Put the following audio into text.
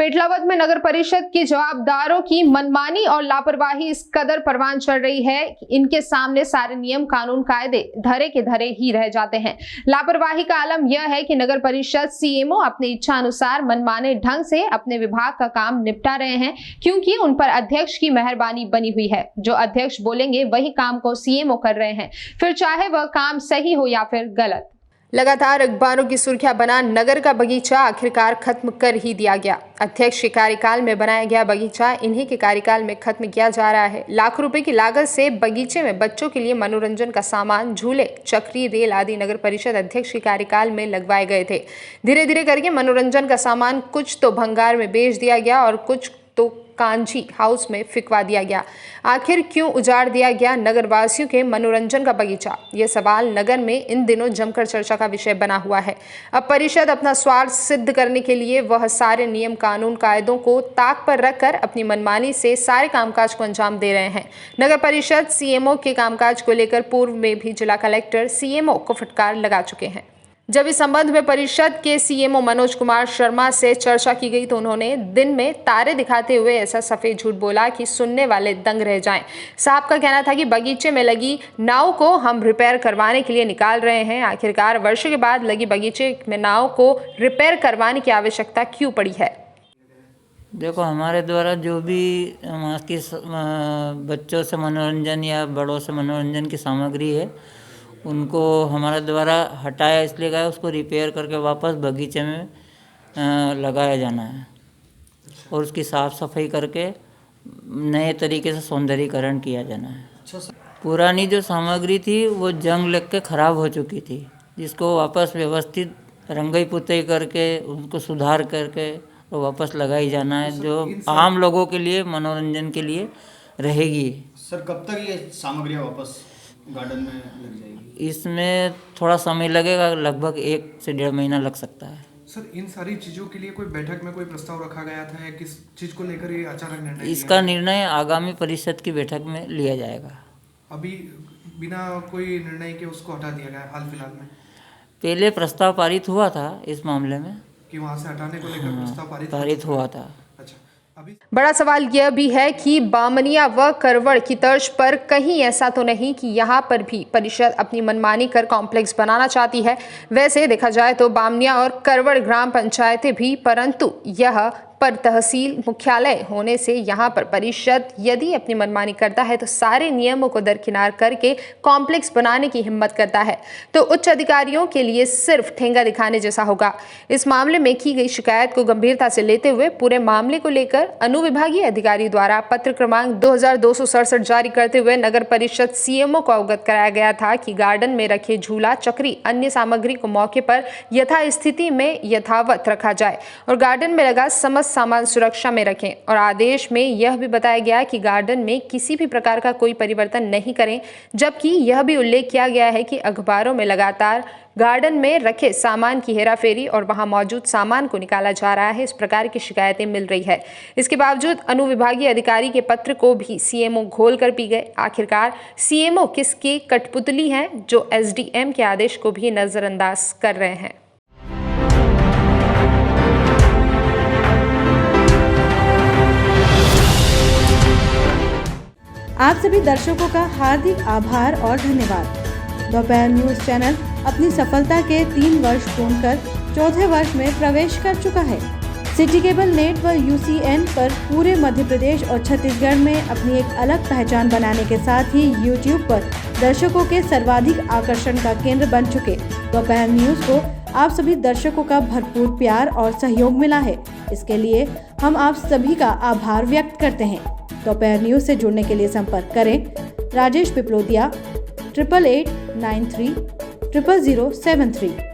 पेटलावद में नगर परिषद की जवाबदारों की मनमानी और लापरवाही इस कदर परवान चढ़ रही है कि इनके सामने सारे नियम कानून कायदे धरे के धरे ही रह जाते हैं। लापरवाही का आलम यह है कि नगर परिषद सीएमओ अपनी इच्छा अनुसार मनमाने ढंग से अपने विभाग का काम निपटा रहे हैं, क्योंकि उन पर अध्यक्ष की मेहरबानी बनी हुई है। जो अध्यक्ष बोलेंगे वही काम को सीएमओ कर रहे हैं, फिर चाहे वह काम सही हो या फिर गलत। लगातार अखबारों की सुर्खियां बना नगर का बगीचा आखिरकार खत्म कर ही दिया गया। अध्यक्ष के कार्यकाल में बनाया गया बगीचा इन्हीं के कार्यकाल में खत्म किया जा रहा है। लाखों रुपए की लागत से बगीचे में बच्चों के लिए मनोरंजन का सामान, झूले, चक्री, रेल आदि नगर परिषद अध्यक्ष के कार्यकाल में लगवाए गए थे। धीरे धीरे करके मनोरंजन का सामान कुछ तो भंगार में बेच दिया गया और कुछ तो कांजी हाउस में फिकवा दिया गया। आखिर क्यों उजाड़ दिया गया नगरवासियों के मनोरंजन का बगीचा? ये सवाल नगर में इन दिनों जमकर चर्चा का विषय बना हुआ है। अब परिषद अपना स्वार्थ सिद्ध करने के लिए वह सारे नियम कानून कायदों को ताक पर रखकर अपनी मनमानी से सारे कामकाज को अंजाम दे रहे हैं। नगर परिषद सीएमओ के कामकाज को लेकर पूर्व में भी जिला कलेक्टर सीएमओ को फटकार लगा चुके हैं। जब इस संबंध में परिषद के सीएमओ मनोज कुमार शर्मा से चर्चा की गई तो उन्होंने दिन में तारे दिखाते हुए ऐसा सफेद झूठ बोला कि सुनने वाले दंग रह जाएं। साहब का कहना था कि बगीचे में लगी नाव को हम रिपेयर करवाने के लिए निकाल रहे हैं। आखिरकार वर्षों के बाद लगी बगीचे में नाव को रिपेयर करवाने की आवश्यकता क्यों पड़ी है? देखो, हमारे द्वारा जो भी बच्चों से मनोरंजन या बड़ों से मनोरंजन की सामग्री है, उनको हमारे द्वारा हटाया इसलिए गया उसको रिपेयर करके वापस बगीचे में लगाया जाना है और उसकी साफ़ सफाई करके नए तरीके से सौंदर्यीकरण किया जाना है। पुरानी जो सामग्री थी वो जंग लग के ख़राब हो चुकी थी, जिसको वापस व्यवस्थित रंगाई पुताई करके उसको सुधार करके वो वापस लगाई जाना है, जो आम लोगों के लिए मनोरंजन के लिए रहेगी। सर, कब तक ये सामग्रियाँ वापस गार्डन में लग जाएगी? इसमें थोड़ा समय लगेगा, लगभग 1 से 1.5 महीना लग सकता है। सर, इन सारी चीज़ों के लिए कोई बैठक में कोई प्रस्ताव रखा गया था या किस चीज़ को लेकर ये अचानक निर्णय? इसका निर्णय आगामी परिषद की बैठक में लिया जाएगा। अभी बिना कोई निर्णय के उसको हटा दिया गया हाल फिलहाल में? पहले प्रस्ताव पारित हुआ था इस मामले में कि वहाँ से हटाने को लेकर प्रस्ताव पारित हुआ था। बड़ा सवाल यह भी है कि बामनिया व करवड़ की तर्ज पर कहीं ऐसा तो नहीं कि यहाँ पर भी परिषद अपनी मनमानी कर कॉम्प्लेक्स बनाना चाहती है। वैसे देखा जाए तो बामनिया और करवड़ ग्राम पंचायतें भी, परंतु यह पर तहसील मुख्यालय होने से यहाँ पर परिषद यदि अपनी मनमानी करता है तो सारे नियमों को दरकिनार करके कॉम्प्लेक्स बनाने की हिम्मत करता है, तो उच्च अधिकारियों के लिए सिर्फ ठेंगा दिखाने जैसा होगा। इस मामले में की गई शिकायत को गंभीरता से लेते हुए पूरे मामले को लेकर अनुविभागीय अधिकारी द्वारा पत्र क्रमांक 2267 जारी करते हुए नगर परिषद सीएमओ को अवगत कराया गया था कि गार्डन में रखे झूला, चक्री, अन्य सामग्री को मौके पर यथास्थिति में यथावत रखा जाए और गार्डन में लगा समस्त सामान सुरक्षा में रखें। और आदेश में यह भी बताया गया कि गार्डन में किसी भी प्रकार का कोई परिवर्तन नहीं करें, जबकि यह भी उल्लेख किया गया है कि अखबारों में लगातार गार्डन में रखे सामान की हेराफेरी और वहां मौजूद सामान को निकाला जा रहा है, इस प्रकार की शिकायतें मिल रही है। इसके बावजूद अनुविभागीय अधिकारी के पत्र को भी सीएमओ घोल कर पी गए। आखिरकार सीएमओ किसकी कठपुतली हैं जो एसडीएम के आदेश को भी नजरअंदाज कर रहे हैं? आप सभी दर्शकों का हार्दिक आभार और धन्यवाद। दोपहर न्यूज चैनल अपनी सफलता के 3 वर्ष पूर्ण कर चौथे वर्ष में प्रवेश कर चुका है। सिटी केबल नेट व यूसीएन पर पूरे मध्य प्रदेश और छत्तीसगढ़ में अपनी एक अलग पहचान बनाने के साथ ही यूट्यूब पर दर्शकों के सर्वाधिक आकर्षण का केंद्र बन चुके दोपहर न्यूज को आप सभी दर्शकों का भरपूर प्यार और सहयोग मिला है। इसके लिए हम आप सभी का आभार व्यक्त करते हैं। दोपहर न्यूज से जुड़ने के लिए संपर्क करें राजेश पिपलोदिया 8889300073।